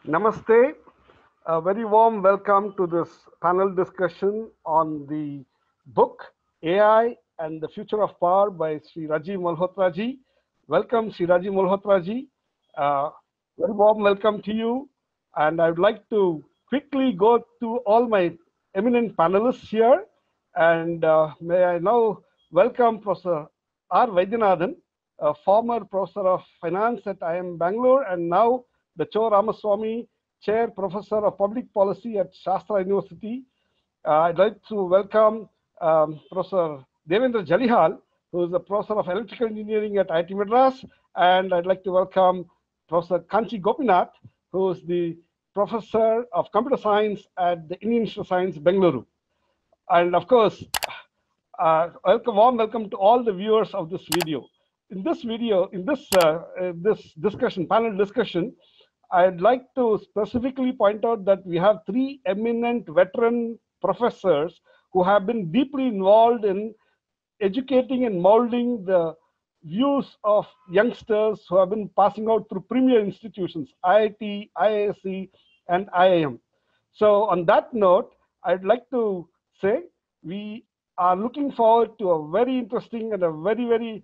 Namaste. A very warm welcome to this panel discussion on the book AI and the Future of Power by Sri Rajiv Malhotra ji. Welcome, Sri Rajiv Malhotra ji. Uh, Very warm welcome to you. And I would like to quickly go to all my eminent panelists here. And may I now welcome Professor R. Vaidyanathan, a former professor of finance at IIM Bangalore, and now the Cho Ramaswamy Chair Professor of Public Policy at Shastra University. I'd like to welcome Professor Devendra Jalihal, who is a Professor of Electrical Engineering at IIT Madras, and I'd like to welcome Professor Kanchi Gopinath, who is the Professor of Computer Science at the Indian Institute of Science, Bengaluru. And of course, warm welcome to all the viewers of this video. In this video, in this discussion, panel discussion, I'd like to specifically point out that we have three eminent veteran professors who have been deeply involved in educating and molding the views of youngsters who have been passing out through premier institutions, IIT, IISc, and IIM. So on that note, I'd like to say we are looking forward to a very interesting and a very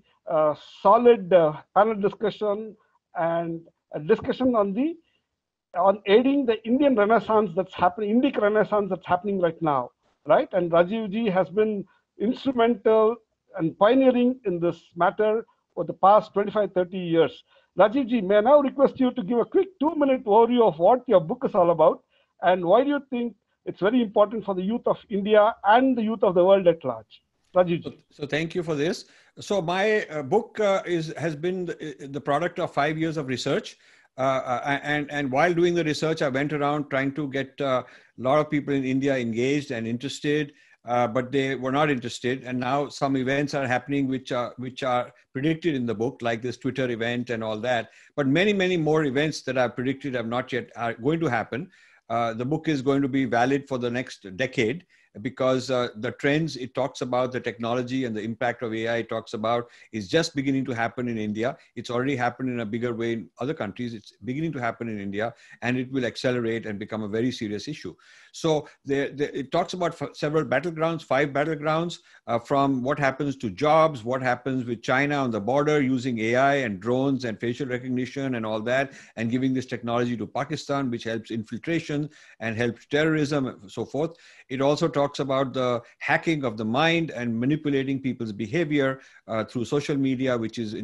solid panel discussion and a discussion on aiding the Indian Renaissance that's happening, Indic Renaissance that's happening right now, right? And Rajiv ji has been instrumental and pioneering in this matter for the past 25, 30 years. Rajiv ji, may I now request you to give a quick 2-minute overview of what your book is all about and why do you think it's very important for the youth of India and the youth of the world at large? Rajiv ji. So thank you for this. So my book has been the product of 5 years of research. And while doing the research, I went around trying to get a lot of people in India engaged and interested, but they were not interested. And now some events are happening which are predicted in the book, like this Twitter event and all that. But many more events that I've predicted have not yet are going to happen. The book is going to be valid for the next decade, because the trends it talks about, the technology and the impact of AI it talks about, is just beginning to happen in India. It's already happened in a bigger way in other countries. It's beginning to happen in India, and it will accelerate and become a very serious issue. So it talks about several battlegrounds, 5 battlegrounds, from what happens to jobs, what happens with China on the border using AI and drones and facial recognition and all that, and giving this technology to Pakistan, which helps infiltration and helps terrorism and so forth. It also talks about the hacking of the mind and manipulating people's behavior through social media, which is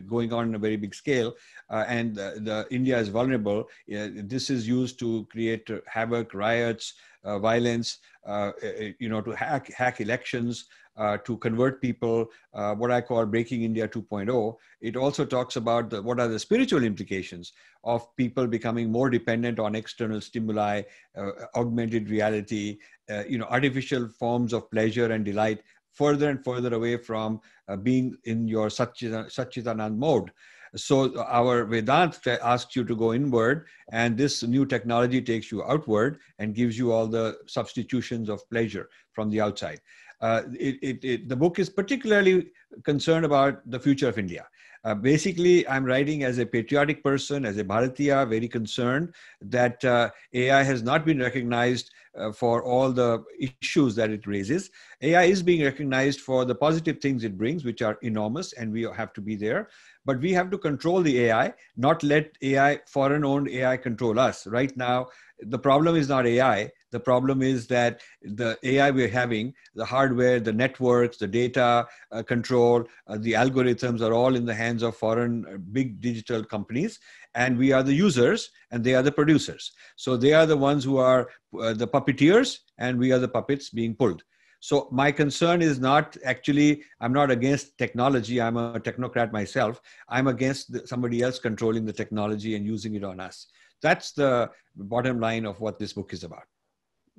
going on in a very big scale. And India is vulnerable. This is used to create havoc, riots, violence, to hack elections, to convert people, what I call Breaking India 2.0. It also talks about what are the spiritual implications of people becoming more dependent on external stimuli, augmented reality, artificial forms of pleasure and delight, further and further away from being in your Satchitanand mode. So our Vedanta asks you to go inward, and this new technology takes you outward and gives you all the substitutions of pleasure from the outside. The book is particularly concerned about the future of India. Basically, I'm writing as a patriotic person, as a Bharatiya, very concerned that AI has not been recognized for all the issues that it raises. AI is being recognized for the positive things it brings, which are enormous, and we have to be there. But we have to control the AI, not let AI, foreign-owned AI, control us. Right now, the problem is not AI. The problem is that the AI we're having, the hardware, the networks, the data control, the algorithms are all in the hands of foreign big digital companies. And we are the users and they are the producers. So they are the ones who are the puppeteers and we are the puppets being pulled. So my concern is not actually, I'm not against technology. I'm a technocrat myself. I'm against somebody else controlling the technology and using it on us. That's the bottom line of what this book is about.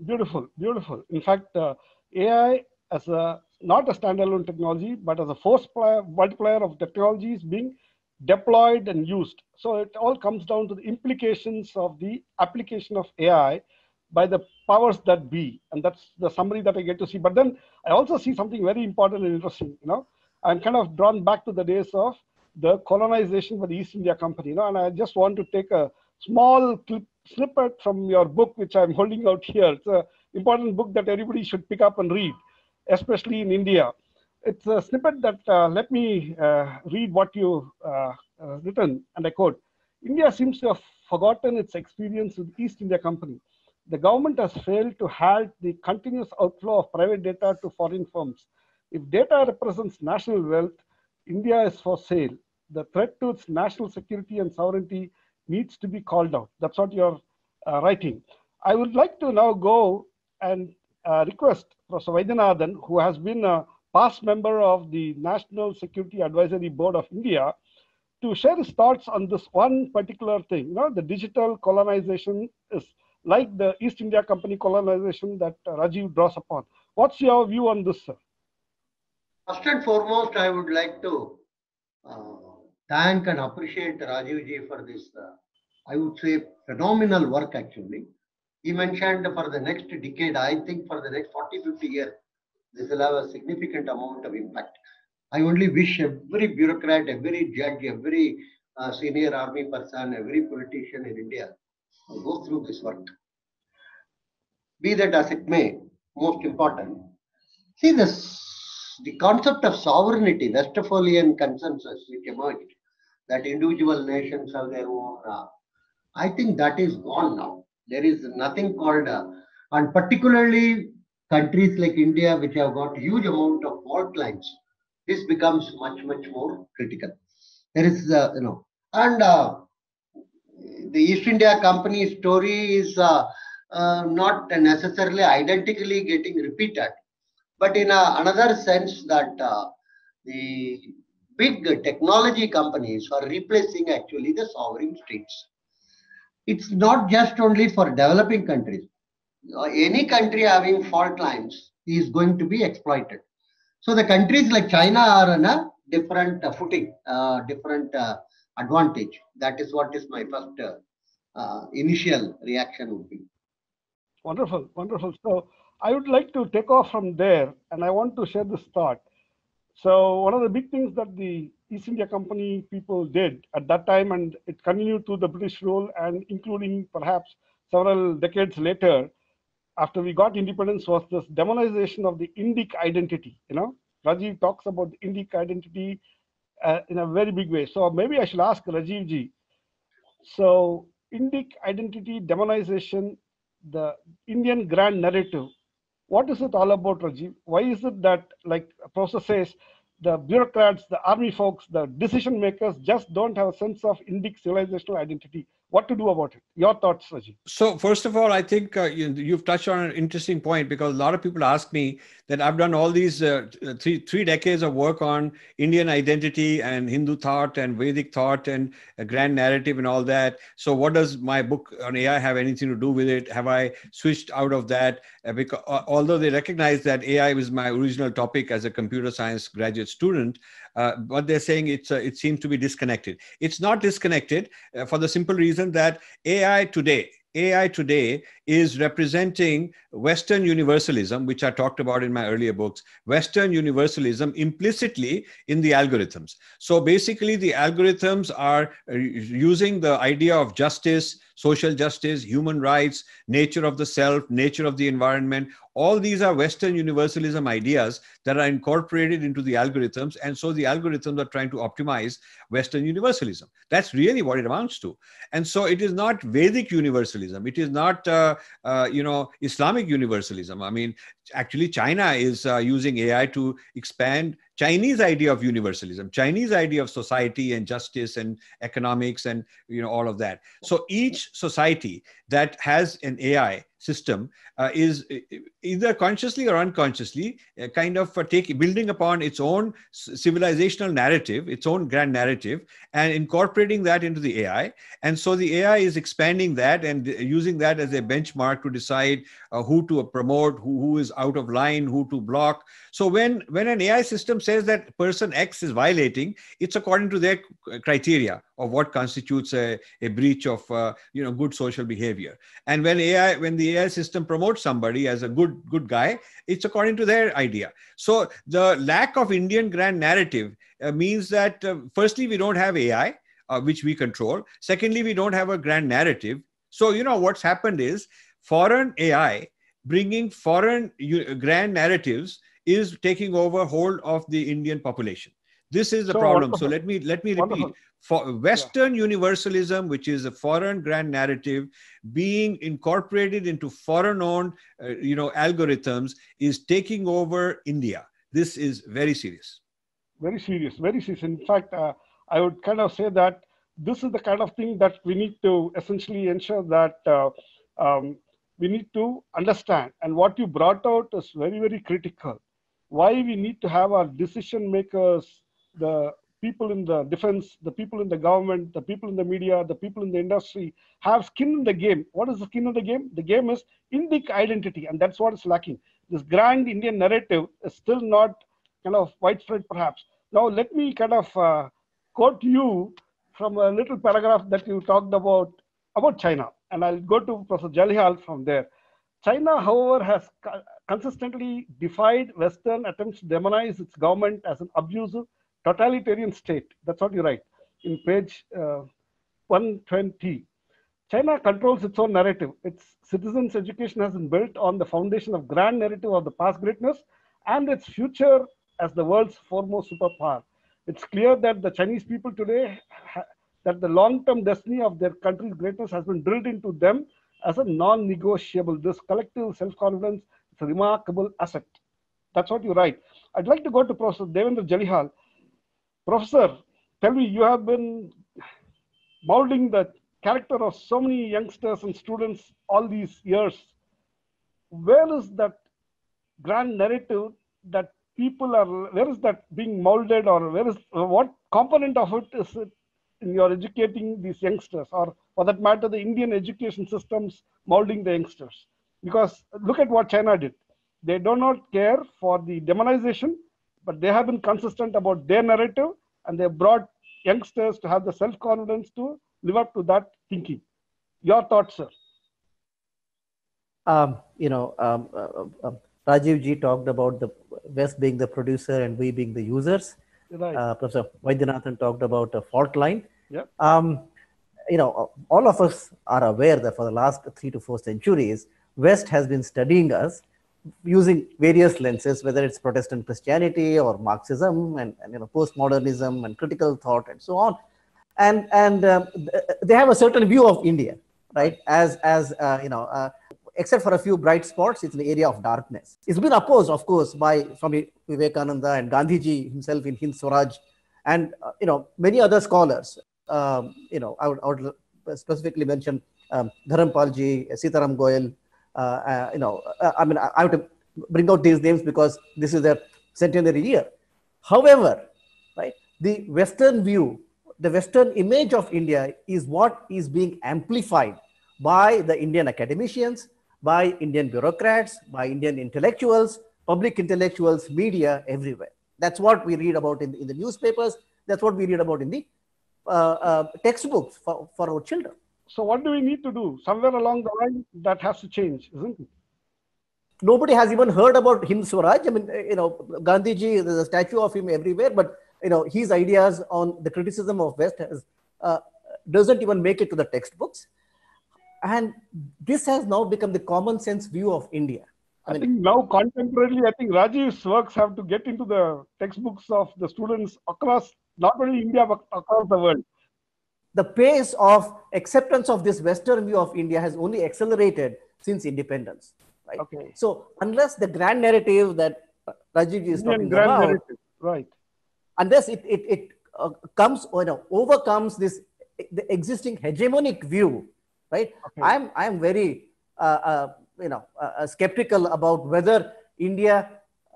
Beautiful, beautiful. In fact, AI as not a standalone technology, but as a force multiplier of technologies being deployed and used. So it all comes down to the implications of the application of AI by the powers that be. And that's the summary that I get to see. But then I also see something very important and interesting. I'm kind of drawn back to the days of the colonization by the East India Company. And I just want to take a small clip snippet from your book, which I'm holding out here. It's an important book that everybody should pick up and read, especially in India. It's a snippet that let me read what you written, and I quote: India seems to have forgotten its experience with East India Company. The government has failed to halt the continuous outflow of private data to foreign firms. If data represents national wealth, India is for sale. The threat to its national security and sovereignty needs to be called out. That's what you're writing. I would like to now go and request Professor Vaidyanathan, who has been a past member of the National Security Advisory Board of India, to share his thoughts on this one particular thing. You know, the digital colonization is like the East India Company colonization that Rajiv draws upon. What's your view on this, sir? First and foremost, I would like to uh, thank and appreciate Rajiv ji for this, I would say, phenomenal work actually. He mentioned for the next decade, I think for the next 40, 50 years, this will have a significant amount of impact. I only wish every bureaucrat, every judge, every senior army person, every politician in India go through this work. Be that as it may, most important. See this, the concept of sovereignty, Westphalian consensus which emerged, that individual nations have their own. I think that is gone now. There is nothing called, and particularly countries like India, which have got huge amount of fault lines, this becomes much, much more critical. There is, and the East India Company story is not necessarily identically getting repeated, but in another sense that the big technology companies are replacing actually the sovereign states. It's not just only for developing countries. Any country having fault lines is going to be exploited. So the countries like China are on a different footing, different advantage. That is what is my first initial reaction would be. Wonderful, wonderful. So I would like to take off from there, and I want to share this thought. So one of the big things that the East India Company people did at that time, and it continued to the British rule, and including perhaps several decades later, after we got independence, was this demonization of the Indic identity. You know, Rajiv talks about the Indic identity in a very big way. So maybe I should ask Rajiv ji. So Indic identity demonization, the Indian grand narrative, what is it all about, Rajiv? Why is it that, like Professor says, the bureaucrats, the army folks, the decision makers just don't have a sense of Indic civilizational identity? What to do about it? Your thoughts, Rajiv. So first of all, I think you've touched on an interesting point, because a lot of people ask me that I've done all these three decades of work on Indian identity and Hindu thought and Vedic thought and a grand narrative and all that. So what does my book on AI have anything to do with it? Have I switched out of that? Because although they recognize that AI was my original topic as a computer science graduate student, but they're saying it seems to be disconnected. It's not disconnected for the simple reason that AI today is representing Western universalism, which I talked about in my earlier books, Western universalism implicitly in the algorithms. So basically the algorithms are using the idea of justice, social justice, human rights, nature of the self, nature of the environment. All these are Western universalism ideas that are incorporated into the algorithms. And so the algorithms are trying to optimize Western universalism. That's really what it amounts to. And so it is not Vedic universalism. It is not, Islamic universalism. I mean, actually, China is using AI to expand Chinese idea of universalism, Chinese idea of society and justice and economics and all of that. So each society that has an AI system is either consciously or unconsciously kind of building upon its own civilizational narrative, its own grand narrative, and incorporating that into the AI. And so the AI is expanding that and using that as a benchmark to decide who to promote, who is out of line, who to block. So when an AI system says that person X is violating, it's according to their criteria of what constitutes a breach of good social behavior. And when the AI system promotes somebody as a good guy, it's according to their idea. So the lack of Indian grand narrative means that firstly, we don't have AI, which we control. Secondly, we don't have a grand narrative. So, what's happened is foreign AI bringing foreign grand narratives is taking over hold of the Indian population. This is the problem. So let me repeat. Wonderful. For Western universalism, which is a foreign grand narrative being incorporated into foreign-owned, algorithms, is taking over India. This is very serious. Very serious, very serious. In fact, I would kind of say that this is the kind of thing that we need to essentially ensure that we need to understand. And what you brought out is very, very critical. Why we need to have our decision makers, the people in the defense, the people in the government, the people in the media, the people in the industry, have skin in the game. What is the skin in the game? The game is Indic identity, and that's what is lacking. This grand Indian narrative is still not kind of widespread, perhaps. Now, let me kind of quote you from a little paragraph that you talked about China, and I'll go to Professor Jalihal from there. China, however, has consistently defied Western attempts to demonize its government as an abusive, totalitarian state. That's what you write in page 120. China controls its own narrative. Its citizens' education has been built on the foundation of grand narrative of the past greatness and its future as the world's foremost superpower. It's clear that the Chinese people today, that the long-term destiny of their country's greatness has been drilled into them as a non-negotiable. This collective self-confidence is a remarkable asset. That's what you write. I'd like to go to Professor Devendra Jalihal. Professor, tell me, you have been molding the character of so many youngsters and students all these years. Where is that grand narrative that people are, where is that being molded, or where is, what component of it is it in your educating these youngsters, or for that matter, the Indian education systems molding the youngsters? Because look at what China did. They do not care for the demonization, but they have been consistent about their narrative, and they brought youngsters to have the self-confidence to live up to that thinking. Your thoughts, sir? Rajiv ji talked about the West being the producer and we being the users. Right. Professor Vaidyanathan talked about a fault line. Yeah. All of us are aware that for the last 3 to 4 centuries, West has been studying us using various lenses, whether it's Protestant Christianity or Marxism and postmodernism and critical thought and so on. And they have a certain view of India, right? Except for a few bright spots, it's an area of darkness. It's been opposed, of course, by Swami Vivekananda and Gandhiji himself in Hind Swaraj, and many other scholars. I would specifically mention Dharampalji, Sitaram Goyal. I have to bring out these names because this is their centenary year. However, right, the Western view, the Western image of India is what is being amplified by the Indian academicians, by Indian bureaucrats, by Indian intellectuals, public intellectuals, media, everywhere. That's what we read about in the newspapers. That's what we read about in the textbooks for our children. So what do we need to do? Somewhere along the line, that has to change, isn't it? Nobody has even heard about Hind Swaraj. I mean, Gandhiji, there's a statue of him everywhere, but his ideas on the criticism of West doesn't even make it to the textbooks. And this has now become the common sense view of India. I think now contemporarily, I think Rajiv's works have to get into the textbooks of the students across, not only India, but across the world. The pace of acceptance of this Western view of India has only accelerated since independence. Right? Okay. So unless the grand narrative that Rajiv is talking about, narrative. Right, unless it comes overcomes the existing hegemonic view, right? Okay. I'm very skeptical about whether India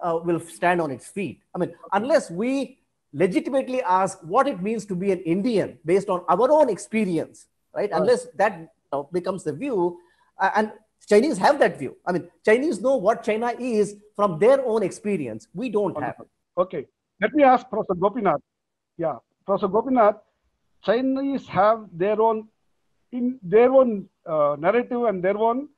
will stand on its feet. I mean, unless we legitimately ask what it means to be an Indian based on our own experience, right? Unless that becomes the view, and Chinese have that view. I mean, Chinese know what China is from their own experience. We don't have it. Okay. Let me ask Professor Gopinath. Yeah, Professor Gopinath, Chinese have their own narrative and their own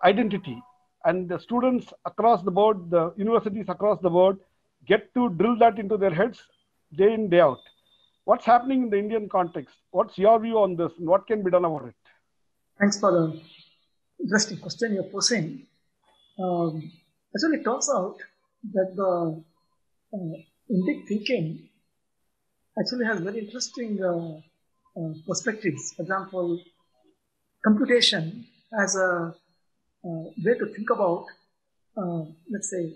identity. And the students across the board, the universities across the board, get to drill that into their heads day in, day out. What's happening in the Indian context? What's your view on this, and what can be done about it? Thanks for the interesting question you're posing. Actually, it turns out that the Indic thinking actually has very interesting perspectives. For example, computation as a way to think about, let's say,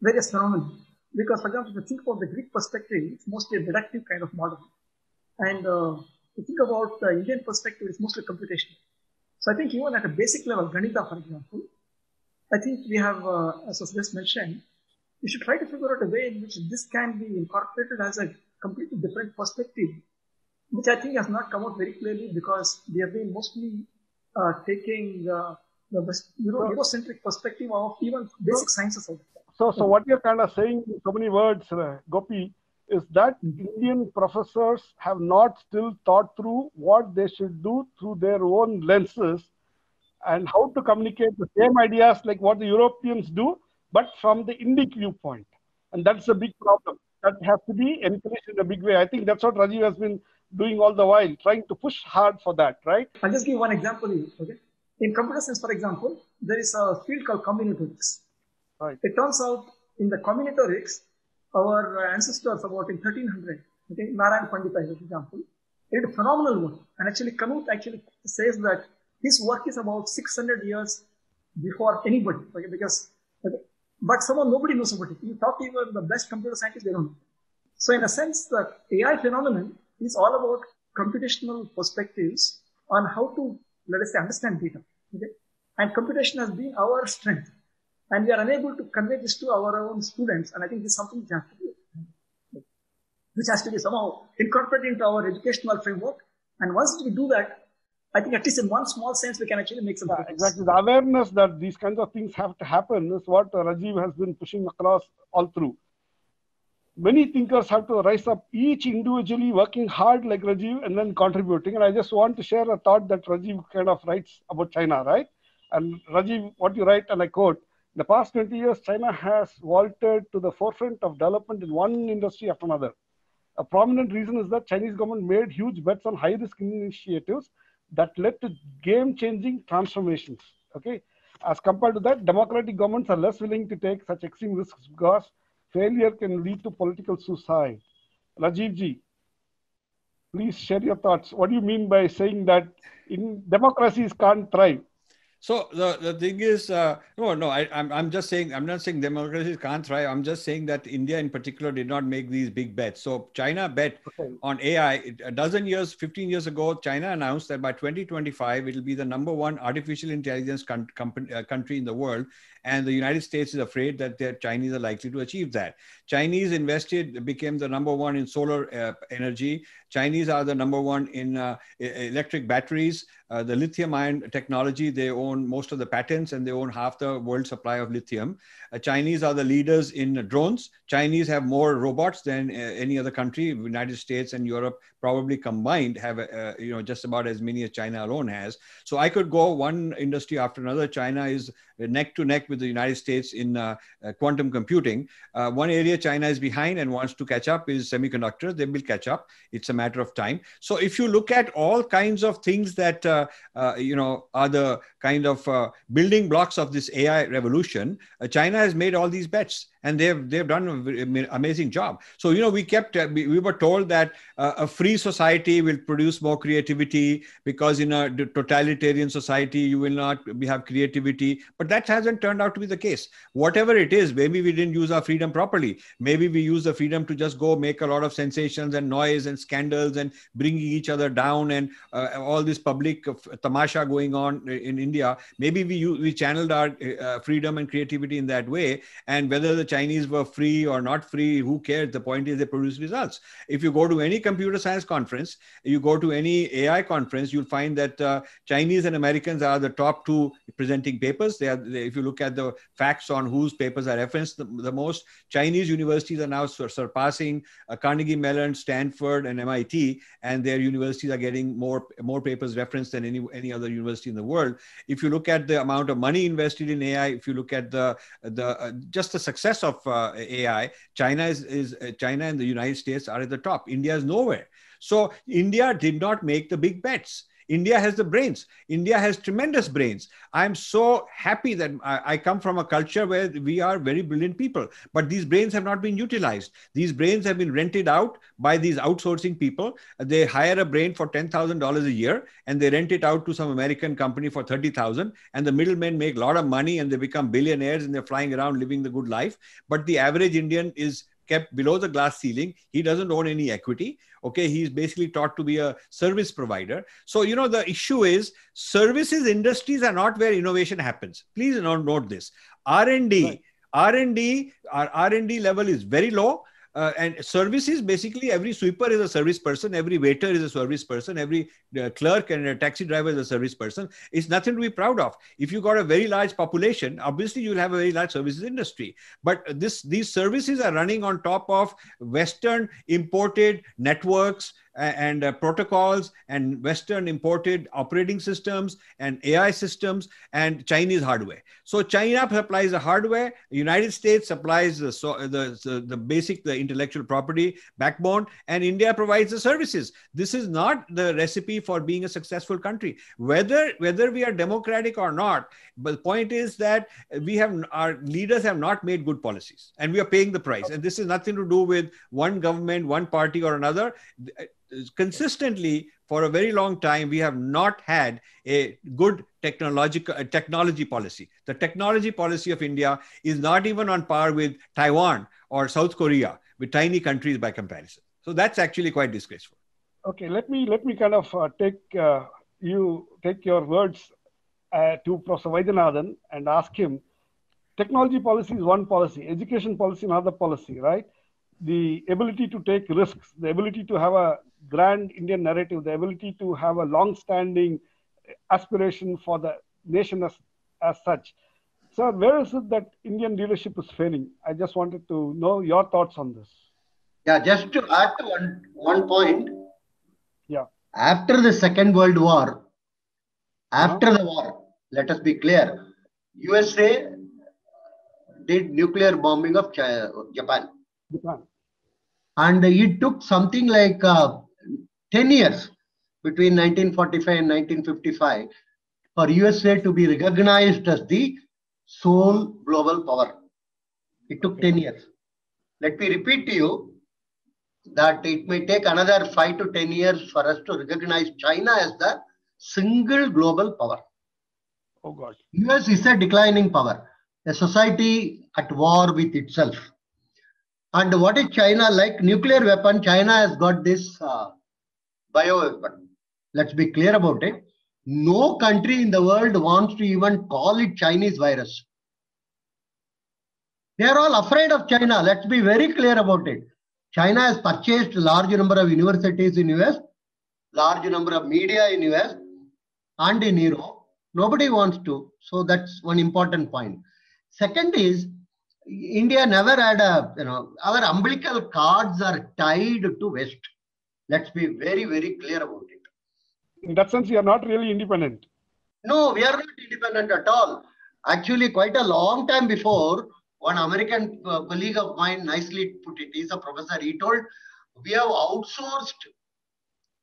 various phenomena. Because, for example, if you think about the Greek perspective, it's mostly a deductive kind of model. And if you think about the Indian perspective, it's mostly computation. So I think even at a basic level, Ganita, for example, I think we have, as was just mentioned, we should try to figure out a way in which this can be incorporated as a completely different perspective, which I think has not come out very clearly because we have been mostly taking the Eurocentric perspective of even basic sciences. So what you're kind of saying in so many words, Gopi, is that Indian professors have not still thought through what they should do through their own lenses and how to communicate the same ideas like what the Europeans do, but from the Indic viewpoint. And that's a big problem. That has to be encouraged in a big way. I think that's what Rajiv has been doing all the while, trying to push hard for that, right? I'll just give one example here, okay? In computer science, for example, there is a field called combinatorics. Right. It turns out in the combinatorics, our ancestors about in 1300, okay, Narayan Pandita, for example, did a phenomenal work. And actually, Canute actually says that his work is about 600 years before anybody, okay, because, okay, but nobody knows about it. You talk to even the best computer scientists, they don't know. So in a sense, the AI phenomenon is all about computational perspectives on how to, let us say, understand data. Okay? And computation has been our strength. And we are unable to convey this to our own students. And I think this is something which has to be somehow incorporated into our educational framework. And once we do that, I think at least in one small sense, we can actually make some progress. Exactly. The awareness that these kinds of things have to happen is what Rajiv has been pushing across all through. Many thinkers have to rise up, each individually working hard like Rajiv and then contributing. And I just want to share a thought that Rajiv kind of writes about China, right? And Rajiv, what you write, and I quote, in the past 20 years, China has vaulted to the forefront of development in one industry after another. A prominent reason is that Chinese government made huge bets on high-risk initiatives that led to game-changing transformations. Okay, as compared to that, democratic governments are less willing to take such extreme risks because failure can lead to political suicide. Rajiv ji, please share your thoughts. What do you mean by saying that in democracies can't thrive? So the thing is, I'm just saying, I'm not saying democracies can't thrive. I'm just saying that India in particular did not make these big bets. So China bet on AI a dozen years, 15 years ago. China announced that by 2025, it will be the #1 artificial intelligence country in the world. And the United States is afraid that the Chinese are likely to achieve that. Chinese became the #1 in solar energy. Chinese are the #1 in electric batteries. The lithium-ion technology, they own most of the patents and they own half the world supply of lithium. Chinese are the leaders in drones. Chinese have more robots than any other country. United States and Europe probably combined have just about as many as China alone has. So I could go one industry after another. China is neck to neck with the United States in quantum computing. One area China is behind and wants to catch up is semiconductors. They will catch up. It's a matter of time. So if you look at all kinds of things that are the kind of building blocks of this AI revolution, China has made all these bets. And they've done an amazing job. So, we were told that a free society will produce more creativity because in a totalitarian society, you will not have creativity. But that hasn't turned out to be the case. Whatever it is, maybe we didn't use our freedom properly. Maybe we use the freedom to just go make a lot of sensations and noise and scandals and bringing each other down and all this public tamasha going on in India. Maybe we channeled our freedom and creativity in that way. And whether the Chinese were free or not free, who cares? The point is they produce results. If you go to any computer science conference, you go to any AI conference, you'll find that Chinese and Americans are the top two presenting papers. If you look at the facts on whose papers are referenced the most, Chinese universities are now surpassing Carnegie Mellon, Stanford, and MIT, and their universities are getting more papers referenced than any other university in the world. If you look at the amount of money invested in AI, if you look at just the success of AI, China and the United States are at the top. India is nowhere. So India did not make the big bets. India has the brains. India has tremendous brains. I'm so happy that I come from a culture where we are very brilliant people, but these brains have not been utilized. These brains have been rented out by these outsourcing people. They hire a brain for $10,000 a year and they rent it out to some American company for 30,000, and the middlemen make a lot of money and they become billionaires and they're flying around living the good life. But the average Indian is kept below the glass ceiling. He doesn't own any equity. Okay, he's basically taught to be a service provider. So, you know, the issue is services industries are not where innovation happens. Please note this. R&D, R&D, our R&D level is very low. And services, basically every sweeper is a service person, every waiter is a service person, every clerk and a taxi driver is a service person. It's nothing to be proud of. If you got a very large population, obviously you'll have a very large services industry. But these services are running on top of Western imported networks and protocols and Western imported operating systems and AI systems and Chinese hardware. So China supplies the hardware, the United States supplies the basic, the intellectual property backbone, and India provides the services. This is not the recipe for being a successful country. Whether we are democratic or not, but the point is that our leaders have not made good policies and we are paying the price. And this is nothing to do with one government, one party or another. Consistently for a very long time, we have not had a good technology policy. The technology policy of India is not even on par with Taiwan or South Korea, with tiny countries by comparison. So that's actually quite disgraceful. Okay, let me kind of take your words to Professor Vaidyanathan and ask him. Technology policy is one policy, education policy another policy, right? The ability to take risks, the ability to have a grand Indian narrative, the ability to have a long-standing aspiration for the nation as such. Sir, where is it that Indian leadership is failing? I just wanted to know your thoughts on this. Yeah, just to add to one point. Yeah. After the Second World War, after the war, let us be clear, USA did nuclear bombing of Japan. And it took something like 10 years between 1945 and 1955 for USA to be recognized as the sole global power. It took 10 years. Let me repeat to you that it may take another 5 to 10 years for us to recognize China as the single global power. Oh God. US is a declining power, a society at war with itself. And what is China like? Nuclear weapon, China has got this bio weapon. Let's be clear about it. No country in the world wants to even call it Chinese virus. They are all afraid of China. Let's be very clear about it. China has purchased a large number of universities in US, large number of media in US and in Europe. Nobody wants to. So that's one important point. Second is, India never had our umbilical cords are tied to West. Let's be very, very clear about it. In that sense, you are not really independent. No, we are not independent at all. Actually, quite a long time before, one American colleague of mine nicely put it. He's a professor. He told, we have outsourced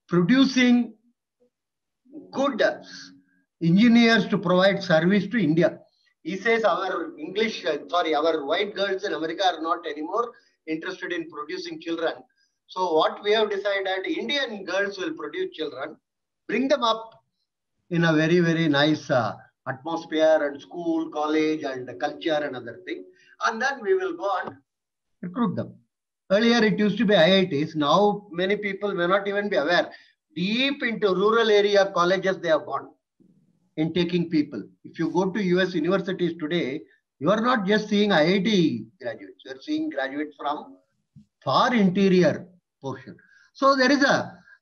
producing good engineers to provide service to India. He says our white girls in America are not anymore interested in producing children. So what we have decided, Indian girls will produce children, bring them up in a very, very nice atmosphere and school, college and culture and other thing. And then we will go and recruit them. Earlier it used to be IITs. Now many people may not even be aware. Deep into rural area colleges they have gone in taking people. If you go to US universities today, you are not just seeing IIT graduates. You are seeing graduates from far interior portion. So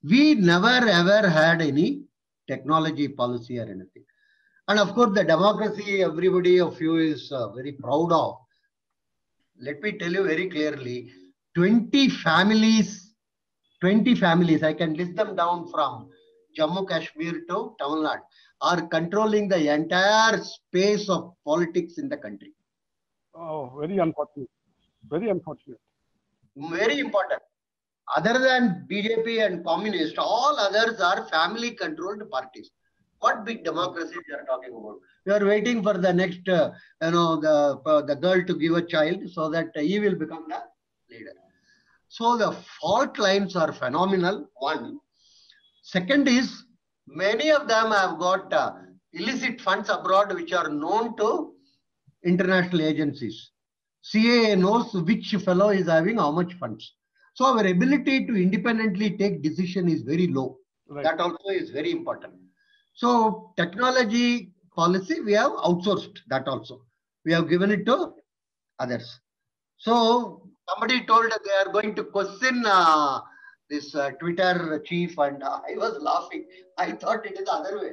we never ever had any technology policy or anything. And of course, the democracy everybody of you is very proud of. Let me tell you very clearly, 20 families, I can list them down from Jammu Kashmir to Tamil Nadu, are controlling the entire space of politics in the country. Oh, very unfortunate. Very unfortunate. Very important. Other than BJP and communist, all others are family controlled parties. What big democracy we are talking about? We are waiting for the next, the girl to give a child so that he will become the leader. So the fault lines are phenomenal. One. Second is, many of them have got illicit funds abroad which are known to international agencies. CAA knows which fellow is having how much funds. So our ability to independently take decision is very low. Right. That also is very important. So technology policy, we have outsourced that also. We have given it to others. So somebody told that they are going to question this Twitter chief, and I was laughing. I thought it is the other way.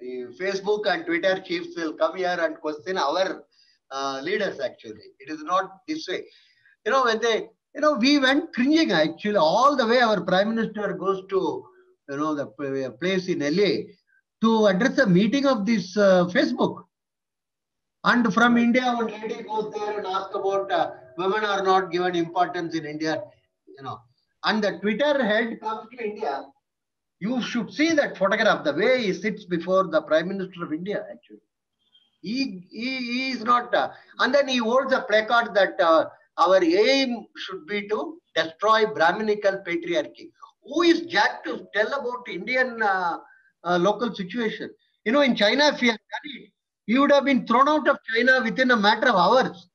The Facebook and Twitter chiefs will come here and question our leaders actually. It is not this way. When they, we went cringing actually all the way. Our Prime Minister goes to, the place in LA to address a meeting of this Facebook. And from India, one lady goes there and asks about women are not given importance in India, And the Twitter head comes to India. You should see that photograph, the way he sits before the Prime Minister of India, actually. He is not, and then he holds a placard that our aim should be to destroy Brahminical patriarchy. Who is Jack to tell about Indian local situation? In China, if he had done it, he would have been thrown out of China within a matter of hours.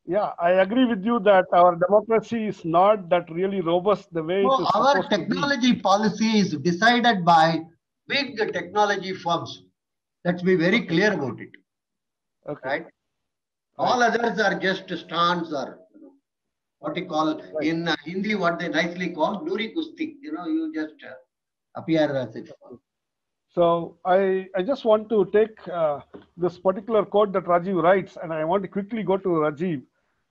Yeah, I agree with you that our democracy is not that really robust the way it is our supposed to be. technology policy is decided by big technology firms. Let's be very clear about it. Okay. Right? All others are just stands or what you call in Hindi, what they nicely call Nuri Kusti. You just appear as if. So I just want to take this particular quote that Rajiv writes, and I want to quickly go to Rajiv.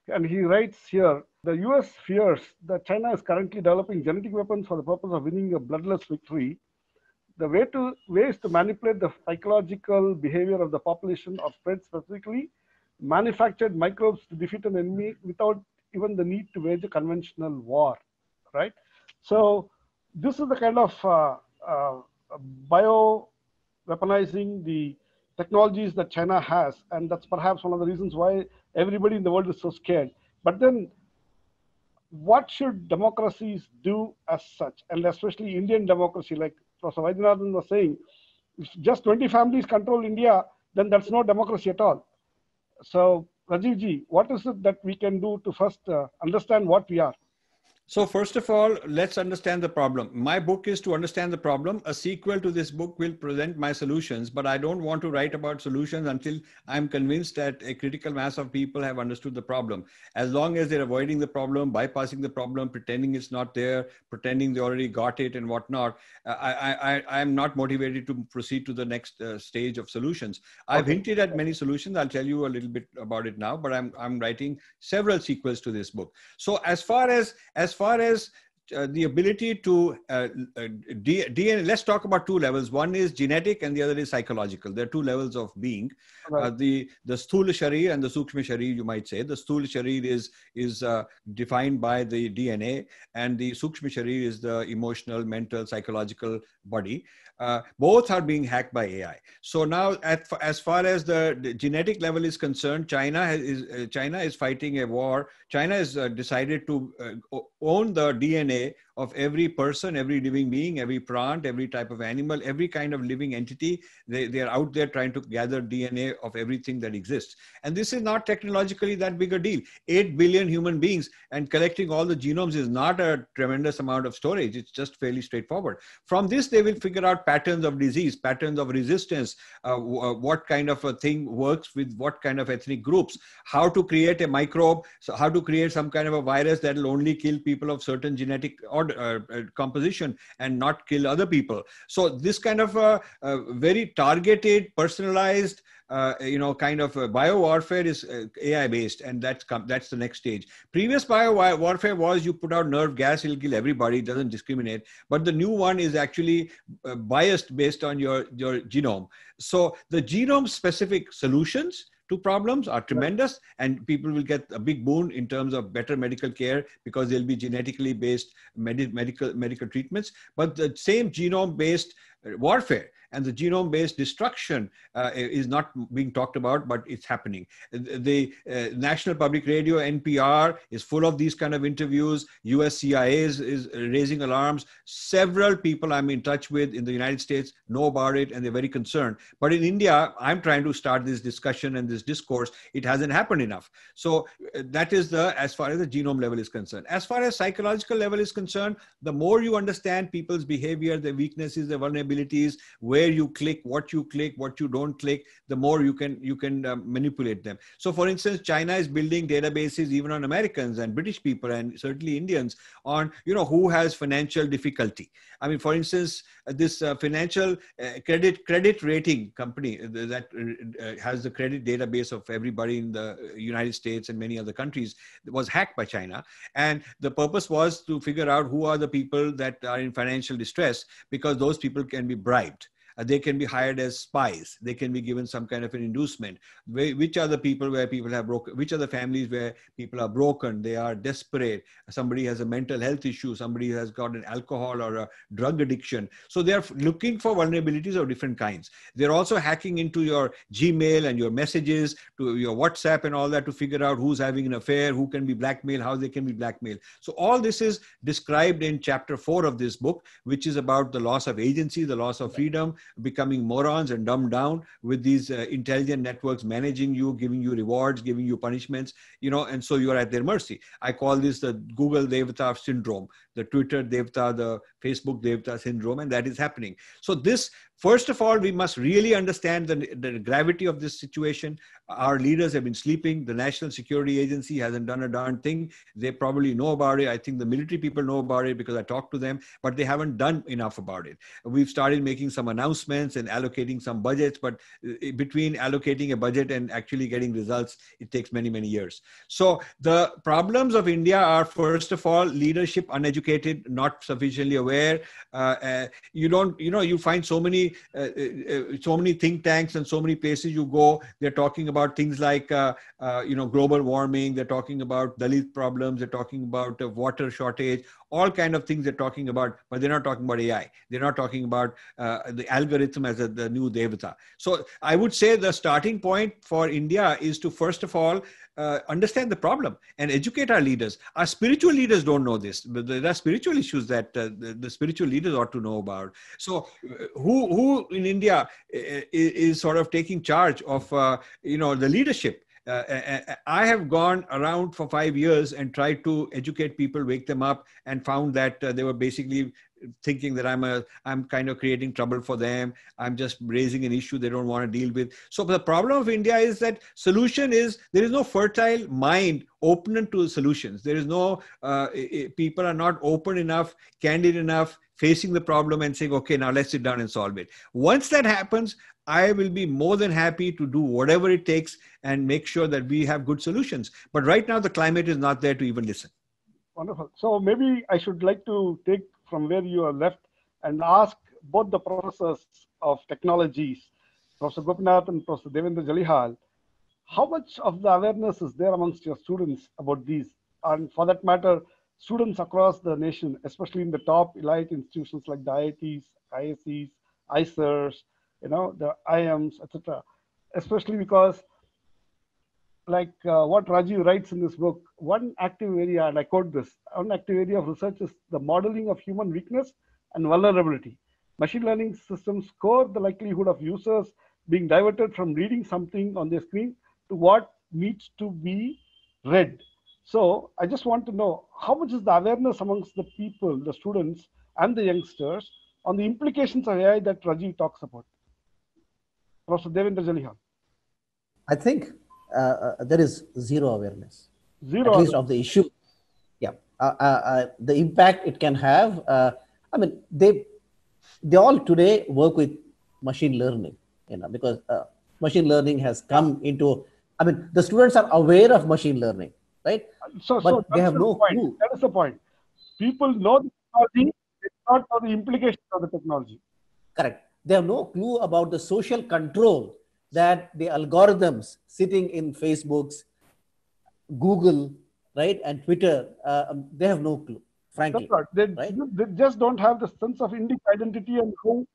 And he writes here, the US fears that China is currently developing genetic weapons for the purpose of winning a bloodless victory. The way is to manipulate the psychological behavior of the population or spread specifically manufactured microbes to defeat an enemy without even the need to wage a conventional war, right? So this is the kind of bio-weaponizing the technologies that China has, and that's perhaps one of the reasons why everybody in the world is so scared. But then what should democracies do as such, and especially Indian democracy, like Professor Vaidyanathan was saying, if just 20 families control India, then that's no democracy at all. So Rajiv ji, what is it that we can do to first understand what we are? So first of all, let's understand the problem. My book is to understand the problem. A sequel to this book will present my solutions, but I don't want to write about solutions until I'm convinced that a critical mass of people have understood the problem. As long as they're avoiding the problem, bypassing the problem, pretending it's not there, pretending they already got it and whatnot, I'm not motivated to proceed to the next stage of solutions. I've hinted at many solutions. I'll tell you a little bit about it now, but I'm writing several sequels to this book. So as far as the ability to DNA, let's talk about two levels. One is genetic and the other is psychological. There are two levels of being. Right. The Sthula Sharir and the Sukshma Sharir, you might say. The Sthula Sharir is defined by the DNA, and the Sukshma Sharir is the emotional, mental, psychological body. Both are being hacked by AI. So now, as far as the genetic level is concerned, China is fighting a war. China has decided to own the DNA of every person, every living being, every plant, every type of animal, every kind of living entity. They are out there trying to gather DNA of everything that exists. And this is not technologically that big a deal. 8 billion human beings, and collecting all the genomes is not a tremendous amount of storage. It's just fairly straightforward. From this, they will figure out patterns of disease, patterns of resistance, what kind of a thing works with what kind of ethnic groups, how to create a microbe, so how to create some kind of a virus that will only kill people of certain genetic composition and not kill other people. So this kind of very targeted, personalized, kind of bio warfare is AI based, and that's the next stage. Previous bio warfare was you put out nerve gas, it'll kill everybody, it doesn't discriminate. But the new one is actually biased based on your genome. So the genome specific solutions two problems are tremendous, and people will get a big boon in terms of better medical care because they'll be genetically based medical treatments. But the same genome-based warfare and the genome-based destruction is not being talked about, but it's happening. The National Public Radio, NPR, is full of these kind of interviews. US CIA is raising alarms. Several people I'm in touch with in the United States know about it, and they're very concerned. But in India, I'm trying to start this discussion and this discourse. It hasn't happened enough. So that is as far as the genome level is concerned. As far as psychological level is concerned, the more you understand people's behavior, their weaknesses, their vulnerabilities, where you click, what you don't click, the more you can manipulate them. So for instance, China is building databases even on Americans and British people and certainly Indians on, who has financial difficulty. I mean, for instance, this financial credit rating company that has the credit database of everybody in the United States and many other countries was hacked by China. And the purpose was to figure out who are the people that are in financial distress, because those people can be bribed. They can be hired as spies. They can be given some kind of an inducement. Which are the people where people have broken? Which are the families where people are broken? They are desperate. Somebody has a mental health issue. Somebody has got an alcohol or a drug addiction. So they're looking for vulnerabilities of different kinds. They're also hacking into your Gmail and your messages, to your WhatsApp and all that, to figure out who's having an affair, who can be blackmailed, how they can be blackmailed. So all this is described in chapter 4 of this book, which is about the loss of agency, the loss of freedom, becoming morons and dumbed down with these intelligent networks managing you, giving you rewards, giving you punishments, and so you are at their mercy. I call this the Google Devata syndrome, the Twitter Devata, the Facebook Devata syndrome, and that is happening. So this, first of all, we must really understand the gravity of this situation. Our leaders have been sleeping. The National Security Agency hasn't done a darn thing. They probably know about it. I think the military people know about it because I talked to them, but they haven't done enough about it. We've started making some announcements and allocating some budgets, but between allocating a budget and actually getting results, it takes many, many years. So the problems of India are, first of all, leadership uneducated, not sufficiently aware. You find so many think tanks and so many places you go, they're talking about things like, global warming. They're talking about Dalit problems. They're talking about water shortage, all kind of things they're talking about, but they're not talking about AI. They're not talking about the algorithm as the new Devata. So I would say the starting point for India is to, first of all, understand the problem and educate our leaders. Our spiritual leaders don't know this, but there are spiritual issues that the spiritual leaders ought to know about. So who in India is sort of taking charge of, the leadership? I have gone around for 5 years and tried to educate people, wake them up, and found that they were basically thinking that I'm kind of creating trouble for them. I'm just raising an issue they don't want to deal with. So the problem of India is that solution is there is no fertile mind open to solutions. There is no, people are not open enough, candid enough, facing the problem and saying, okay, now let's sit down and solve it. Once that happens, I will be more than happy to do whatever it takes and make sure that we have good solutions. But right now, the climate is not there to even listen. Wonderful. So maybe I should like to take from where you are left and ask both the professors of technologies, Professor Gopinath and Professor Devendra Jalihal, how much of the awareness is there amongst your students about these? And for that matter, students across the nation, especially in the top elite institutions like the IITs, ISCs, ICERs, the IIMs, etc. Especially because, like what Rajiv writes in this book, one active area, and I quote this, one active area of research is the modeling of human weakness and vulnerability. Machine learning systems score the likelihood of users being diverted from reading something on their screen to what needs to be read. So I just want to know, how much is the awareness amongst the people, the students and the youngsters, on the implications of AI that Rajiv talks about? Professor Devendra Jalihal. I think there is zero awareness, Zero at least of the issue. Yeah, the impact it can have. They all today work with machine learning, because machine learning has come into. The students are aware of machine learning, right? So they have no clue. That is the point. People know the technology, they do not know the implications of the technology. Correct. They have no clue about the social control that the algorithms sitting in Facebook's, Google, right, and Twitter, they have no clue, frankly. That's right. Right? They just don't have the sense of Indic identity and how.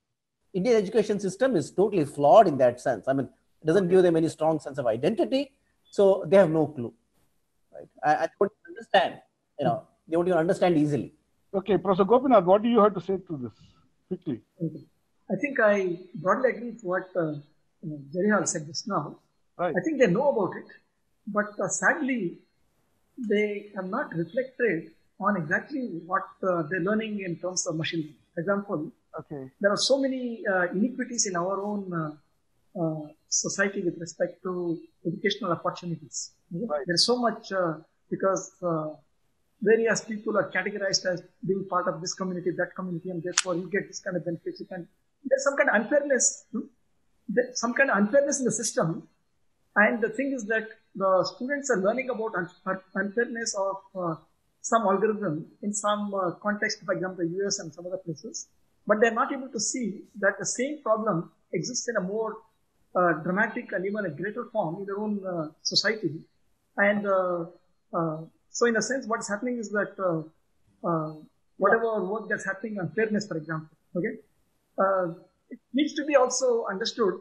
Indian education system is totally flawed in that sense. I mean, it doesn't give them any strong sense of identity, so they have no clue. Right? I don't understand. You know, they don't even understand easily. Okay, Professor Gopinath, what do you have to say to this quickly? Okay. I think I broadly agree with what Jarihal said just now. Right. I think they know about it, but sadly, they have not reflected on exactly what they're learning in terms of machine learning. For example, Okay. there are so many inequities in our own society with respect to educational opportunities. Right. There's so much because various people are categorized as being part of this community, that community, and therefore you get this kind of benefits. There's some kind of unfairness, some kind of unfairness in the system. And the thing is that the students are learning about unfairness of some algorithm in some context, for example, the US and some other places. But they're not able to see that the same problem exists in a more dramatic and even a greater form in their own society. And so in a sense, what's happening is that whatever work that's happening on fairness, for example, okay, it needs to be also understood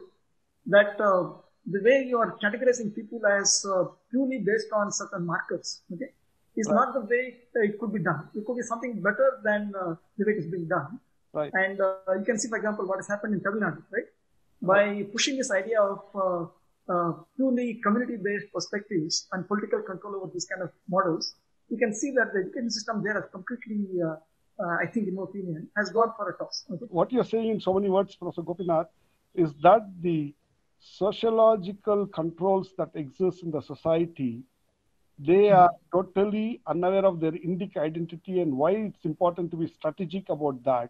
that the way you are categorizing people as purely based on certain markers, okay, is not the way it could be done. It could be something better than the way it's being done. Right. And you can see, for example, what has happened in Tamil Nadu, right? By pushing this idea of purely community-based perspectives and political control over these kind of models, you can see that the education system there has completely, I think, in my opinion, has gone for a toss. Okay? What you're saying in so many words, Professor Gopinath, is that the sociological controls that exist in the society, they are totally unaware of their Indic identity and why it's important to be strategic about that,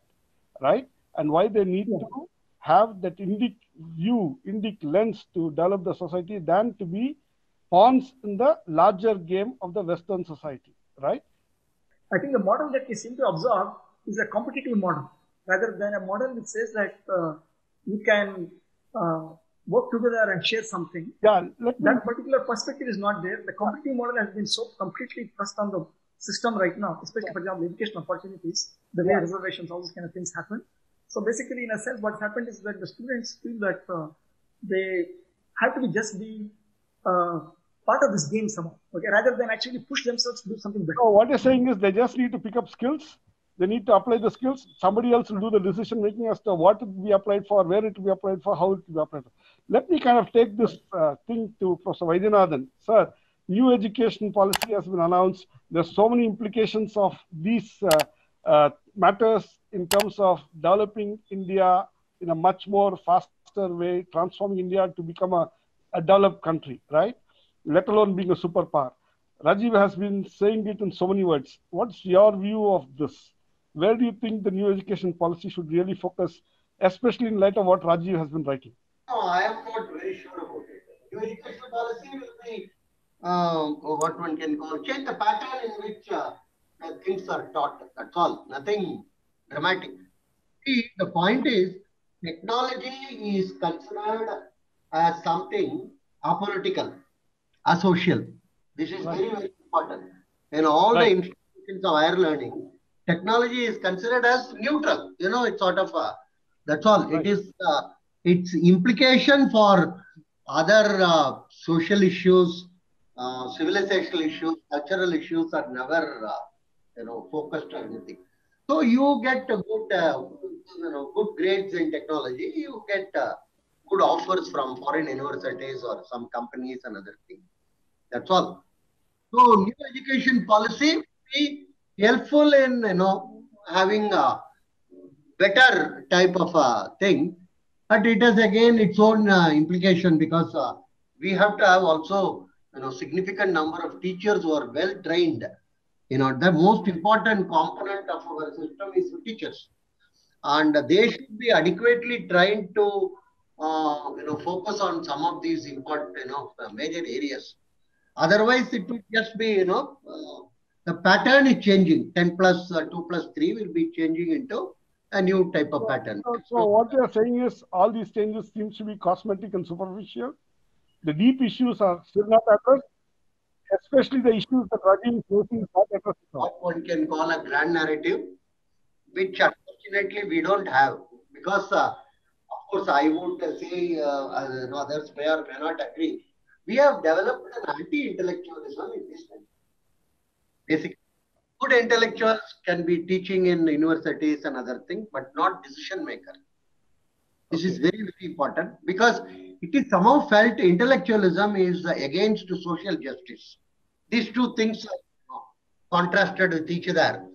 right? And why they need to have that Indic view, Indic lens to develop the society than to be pawns in the larger game of the Western society, right? I think the model that we seem to observe is a competitive model rather than a model which says that you can work together and share something. Yeah, that particular perspective is not there. The competitive model has been so completely thrust on the system right now, especially, for example, educational opportunities, the way reservations, all these kind of things happen. So basically, in a sense, what happened is that the students feel that they have to just be part of this game somehow, okay, rather than actually push themselves to do something better. So what you're saying is they just need to pick up skills. They need to apply the skills. Somebody else will do the decision making as to what it will be applied for, where it will be applied for, how it will be applied for. Let me kind of take this thing to Professor Vaidyanathan. Sir, new education policy has been announced. There's so many implications of these matters in terms of developing India in a much more faster way, transforming India to become a developed country, right? Let alone being a superpower. Rajiv has been saying it in so many words. What's your view of this? Where do you think the new education policy should really focus, especially in light of what Rajiv has been writing? No, I am not very sure about it. New education policy will be what one can call change the pattern in which things are taught. That's all. Nothing dramatic. See, the point is technology is considered as something apolitical, asocial. This is very, very important. In all the institutions of higher learning, technology is considered as neutral. You know, it's sort of that's all. It is its implication for other social issues, civilizational issues, cultural issues are never focused on anything. So you get a good good grades in technology. You get good offers from foreign universities or some companies and other things. That's all. So new education policy be helpful in having a better type of thing, but it has again its own implication because we have to have also significant number of teachers who are well trained. The most important component of our system is teachers, and they should be adequately trained to focus on some of these important major areas. Otherwise, it will just be the pattern is changing. 10 plus 2 plus 3 will be changing into a new type of pattern. So what you are saying is all these changes seems to be cosmetic and superficial. The deep issues are still not addressed, especially the issues that Rajiv is raising is not addressed at all. What one can call a grand narrative, which unfortunately we don't have. Because, of course, I would say, others may or may not agree, we have developed an anti-intellectualism in this country. Basically, good intellectuals can be teaching in universities and other things, but not decision maker. This is very, very important because it is somehow felt intellectualism is against social justice. These two things are contrasted with each other.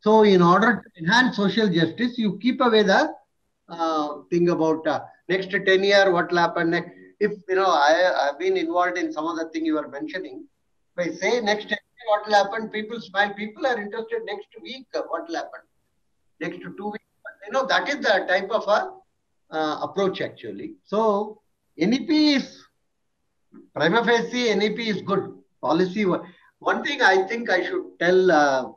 So, in order to enhance social justice, you keep away the thing about next 10 years, what will happen. If, I've been involved in some of the thing you were mentioning, if I say next 10 years, what will happen? People smile. People are interested next week, what will happen? Next 2 weeks. That is the type of approach actually. So, NEP is, prima facie, NEP is good. Policy. One thing I think I should tell the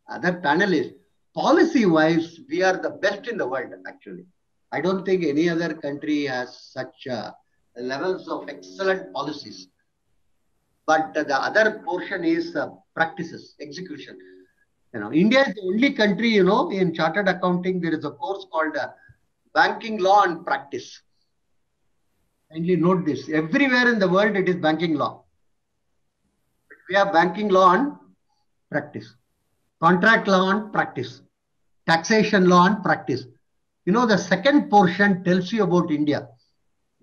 other panelists, policy-wise, we are the best in the world, actually. I don't think any other country has such levels of excellent policies. But the other portion is practices, execution. India is the only country, in chartered accounting, there is a course called banking law and practice. Kindly note this. Everywhere in the world, it is banking law. But we have banking law and practice. Contract law and practice. Taxation law and practice. The second portion tells you about India,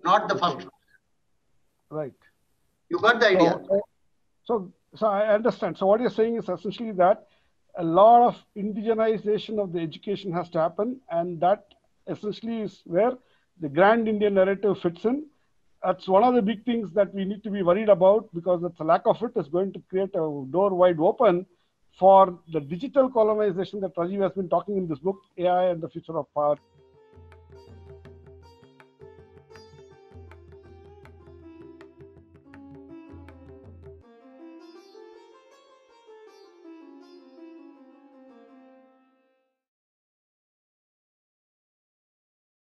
not the first one. Right. You got the idea? So I understand. So what you're saying is essentially that a lot of indigenization of the education has to happen, and that essentially is where the grand Indian narrative fits in. That's one of the big things that we need to be worried about, because the lack of it is going to create a door wide open for the digital colonization that Rajiv has been talking in this book, AI and the Future of Power.